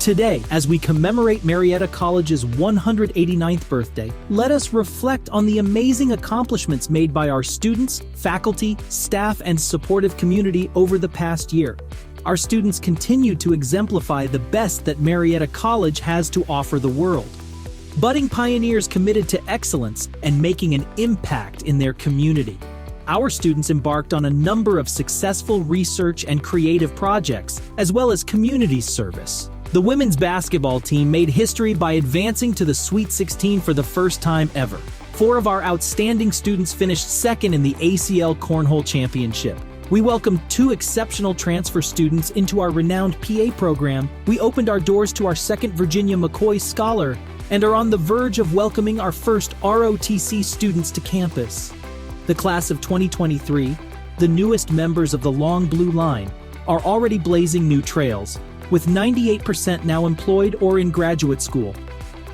Today, as we commemorate Marietta College's 189th birthday, let us reflect on the amazing accomplishments made by our students, faculty, staff, and supportive community over the past year. Our students continue to exemplify the best that Marietta College has to offer the world. Budding pioneers committed to excellence and making an impact in their community. Our students embarked on a number of successful research and creative projects, as well as community service. The women's basketball team made history by advancing to the Sweet 16 for the first time ever. 4 of our outstanding students finished second in the ACL Cornhole Championship. We welcomed 2 exceptional transfer students into our renowned PA program. We opened our doors to our second Virginia McCoy Scholar and are on the verge of welcoming our first ROTC students to campus. The class of 2023, the newest members of the Long Blue Line, are already blazing new trails, with 98% now employed or in graduate school.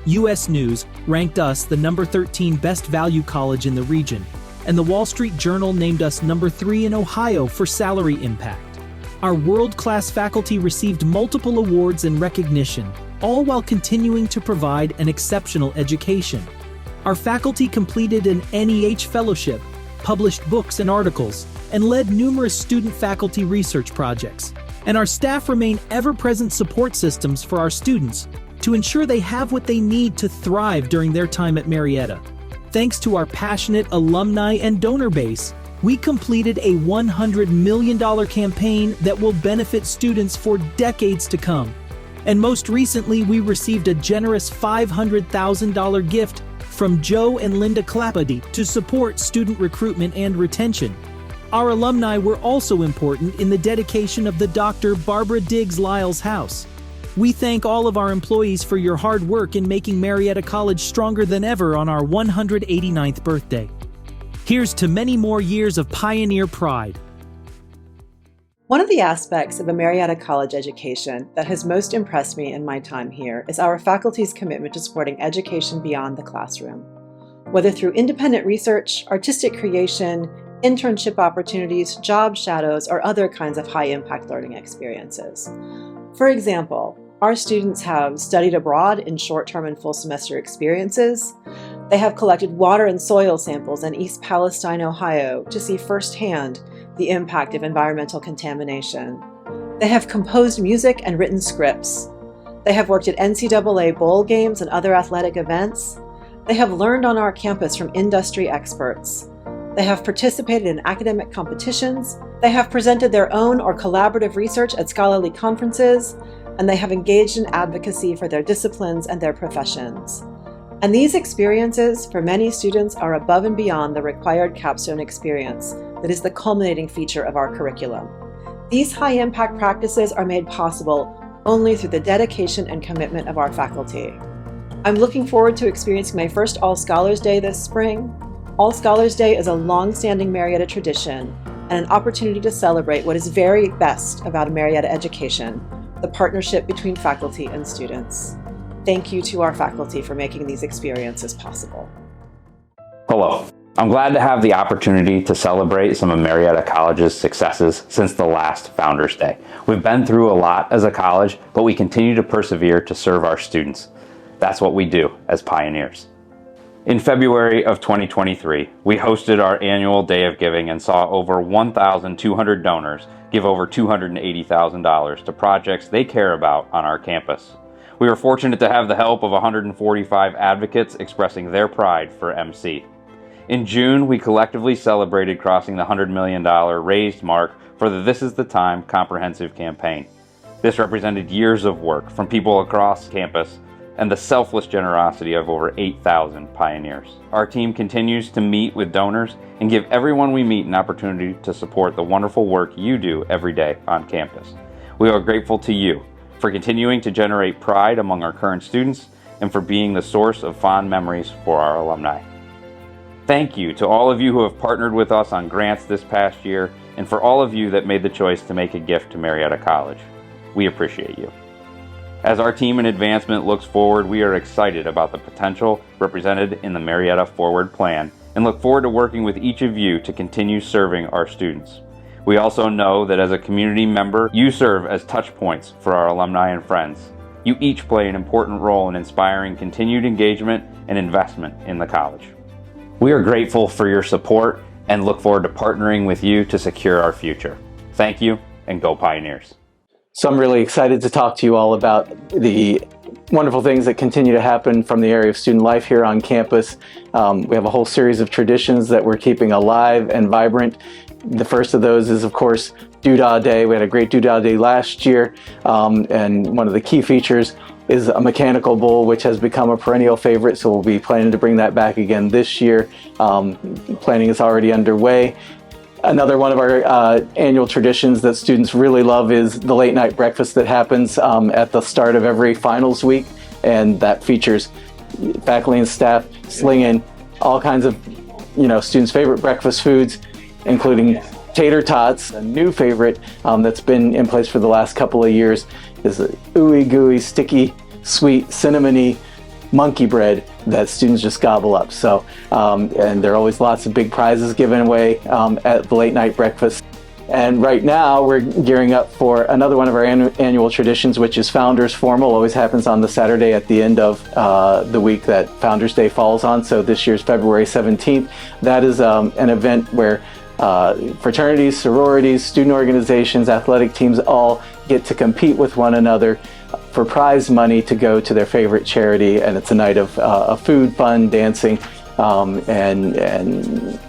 U.S. News ranked us the number 13 best value college in the region, and the Wall Street Journal named us number 3 in Ohio for salary impact. Our world-class faculty received multiple awards and recognition, all while continuing to provide an exceptional education. Our faculty completed an NEH fellowship, published books and articles, and led numerous student-faculty research projects. And our staff remain ever-present support systems for our students to ensure they have what they need to thrive during their time at Marietta. Thanks to our passionate alumni and donor base, we completed a $100 million campaign that will benefit students for decades to come. And most recently, we received a generous $500,000 gift from Joe and Linda Clapady to support student recruitment and retention. Our alumni were also important in the dedication of the Dr. Barbara Diggs Lyles House. We thank all of our employees for your hard work in making Marietta College stronger than ever on our 189th birthday. Here's to many more years of pioneer pride. One of the aspects of a Marietta College education that has most impressed me in my time here is our faculty's commitment to supporting education beyond the classroom. Whether through independent research, artistic creation, internship opportunities, job shadows, or other kinds of high-impact learning experiences. For example, our students have studied abroad in short-term and full-semester experiences. They have collected water and soil samples in East Palestine, Ohio, to see firsthand the impact of environmental contamination. They have composed music and written scripts. They have worked at NCAA bowl games and other athletic events. They have learned on our campus from industry experts. They have participated in academic competitions. They have presented their own or collaborative research at scholarly conferences, and they have engaged in advocacy for their disciplines and their professions. And these experiences, for many students, are above and beyond the required capstone experience that is the culminating feature of our curriculum. These high-impact practices are made possible only through the dedication and commitment of our faculty. I'm looking forward to experiencing my first All Scholars Day this spring. All Scholars Day is a long-standing Marietta tradition and an opportunity to celebrate what is very best about a Marietta education, the partnership between faculty and students. Thank you to our faculty for making these experiences possible. Hello. I'm glad to have the opportunity to celebrate some of Marietta College's successes since the last Founders Day. We've been through a lot as a college, but we continue to persevere to serve our students. That's what we do as pioneers. In February of 2023, we hosted our annual Day of Giving and saw over 1,200 donors give over $280,000 to projects they care about on our campus. We were fortunate to have the help of 145 advocates expressing their pride for MC. In June, we collectively celebrated crossing the $100 million raised mark for the This Is the Time comprehensive campaign. This represented years of work from people across campus and the selfless generosity of over 8,000 pioneers. Our team continues to meet with donors and give everyone we meet an opportunity to support the wonderful work you do every day on campus. We are grateful to you for continuing to generate pride among our current students and for being the source of fond memories for our alumni. Thank you to all of you who have partnered with us on grants this past year and for all of you that made the choice to make a gift to Marietta College. We appreciate you. As our team in advancement looks forward, we are excited about the potential represented in the Marietta Forward Plan and look forward to working with each of you to continue serving our students. We also know that as a community member, you serve as touch points for our alumni and friends. You each play an important role in inspiring continued engagement and investment in the college. We are grateful for your support and look forward to partnering with you to secure our future. Thank you, and go Pioneers. So I'm really excited to talk to you all about the wonderful things that continue to happen from the area of student life here on campus. We have a whole series of traditions that we're keeping alive and vibrant. The first of those is, of course, Doodah Day. We had a great Doodah Day last year, and one of the key features is a mechanical bull, which has become a perennial favorite, so we'll be planning to bring that back again this year. Planning is already underway. Another one of our annual traditions that students really love is the late night breakfast that happens at the start of every finals week, and that features faculty and staff slinging all kinds of, students' favorite breakfast foods, including tater tots. A new favorite that's been in place for the last couple of years is the ooey gooey, sticky, sweet, cinnamony monkey bread that students just gobble up. So, and there are always lots of big prizes given away at the late night breakfast. And right now we're gearing up for another one of our annual traditions, which is Founders Formal. Always happens on the Saturday at the end of the week that Founders Day falls on. So this year's February 17th. That is an event where fraternities, sororities, student organizations, athletic teams all get to compete with one another for prize money to go to their favorite charity, and it's a night of food, fun, dancing, and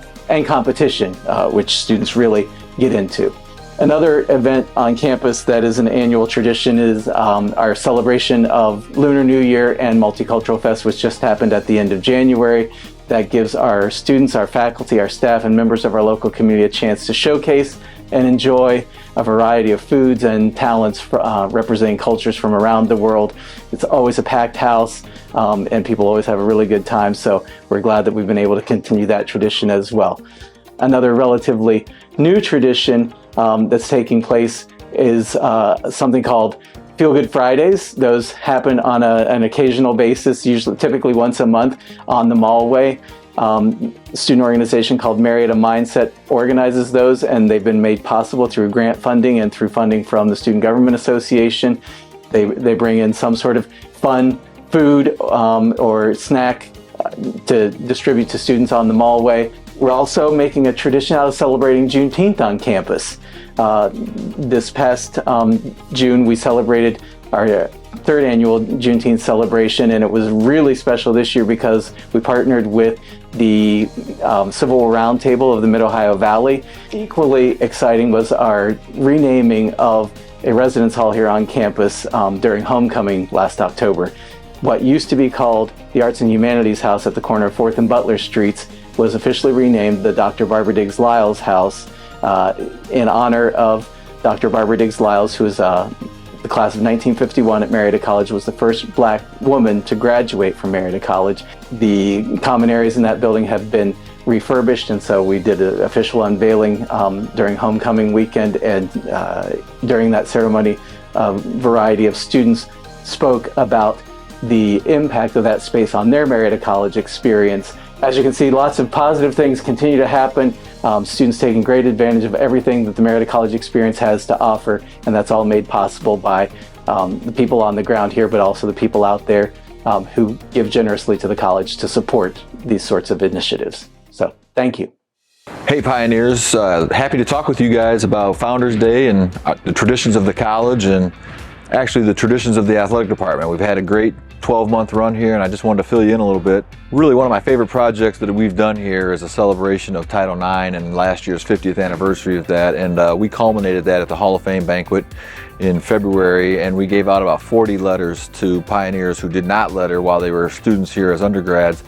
competition, which students really get into. Another event on campus that is an annual tradition is our celebration of Lunar New Year and Multicultural Fest, which just happened at the end of January. That gives our students, our faculty, our staff, and members of our local community a chance to showcase and enjoy a variety of foods and talents representing cultures from around the world. It's always a packed house, and people always have a really good time, so we're glad that we've been able to continue that tradition as well. Another relatively new tradition that's taking place is something called Feel Good Fridays. Those happen on an occasional basis, typically once a month on the Mallway. Student organization called Marietta Mindset organizes those, and they've been made possible through grant funding and through funding from the Student Government Association. They bring in some sort of fun food or snack to distribute to students on the Mallway. We're also making a tradition out of celebrating Juneteenth on campus. This past June, we celebrated our third annual Juneteenth celebration, and it was really special this year because we partnered with the Civil War Roundtable of the Mid-Ohio Valley. Equally exciting was our renaming of a residence hall here on campus during homecoming last October. What used to be called the Arts and Humanities House at the corner of 4th and Butler Streets was officially renamed the Dr. Barbara Diggs Lyles House in honor of Dr. Barbara Diggs Lyles, who was the class of 1951 at Marietta College, was the first Black woman to graduate from Marietta College. The common areas in that building have been refurbished, and so we did an official unveiling during homecoming weekend, and during that ceremony, a variety of students spoke about the impact of that space on their Marietta College experience. As you can see, lots of positive things continue to happen. Students taking great advantage of everything that the Marietta College experience has to offer, and that's all made possible by the people on the ground here, but also the people out there who give generously to the college to support these sorts of initiatives. So, thank you. Hey Pioneers, happy to talk with you guys about Founders Day and the traditions of the college and actually the traditions of the athletic department. We've had a great 12-month run here, and I just wanted to fill you in a little bit. Really, one of my favorite projects that we've done here is a celebration of Title IX and last year's 50th anniversary of that, and we culminated that at the Hall of Fame banquet in February, and we gave out about 40 letters to pioneers who did not letter while they were students here as undergrads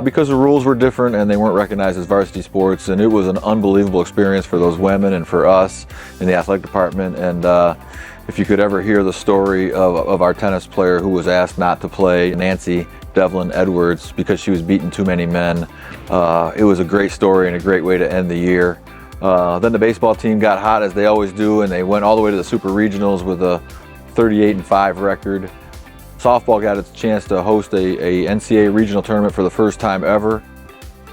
because the rules were different and they weren't recognized as varsity sports, and it was an unbelievable experience for those women and for us in the athletic department. And if you could ever hear the story of our tennis player who was asked not to play, Nancy Devlin Edwards, because she was beating too many men, it was a great story and a great way to end the year. Then the baseball team got hot, as they always do, and they went all the way to the Super Regionals with a 38-5 record. Softball got its chance to host a NCAA regional tournament for the first time ever.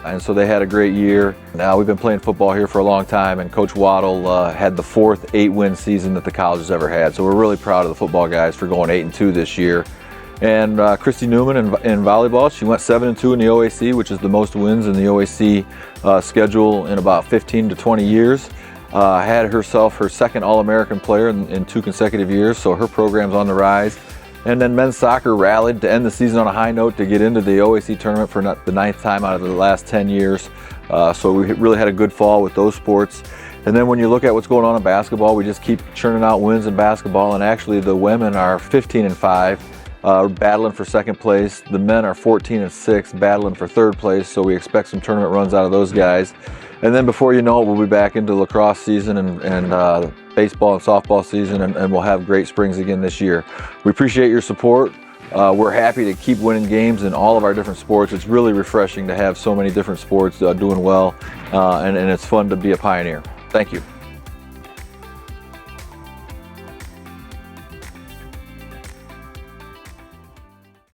And so they had a great year. Now we've been playing football here for a long time, and Coach Waddle had the 4th 8-win season that the college has ever had. So we're really proud of the football guys for going 8-2 this year. And Christy Newman in volleyball, she went 7-2 in the OAC, which is the most wins in the OAC schedule in about 15 to 20 years. Had herself her 2nd All-American player in 2 consecutive years, so her program's on the rise. And then men's soccer rallied to end the season on a high note to get into the OAC tournament for the 9th time out of the last 10 years. So we really had a good fall with those sports. And then when you look at what's going on in basketball, we just keep churning out wins in basketball, and actually the women are 15-5. Battling for 2nd place. The men are 14-6, battling for 3rd place, so we expect some tournament runs out of those guys. And then before you know it, we'll be back into lacrosse season and baseball and softball season, and we'll have great springs again this year. We appreciate your support. We're happy to keep winning games in all of our different sports. It's really refreshing to have so many different sports doing well, and it's fun to be a pioneer. Thank you.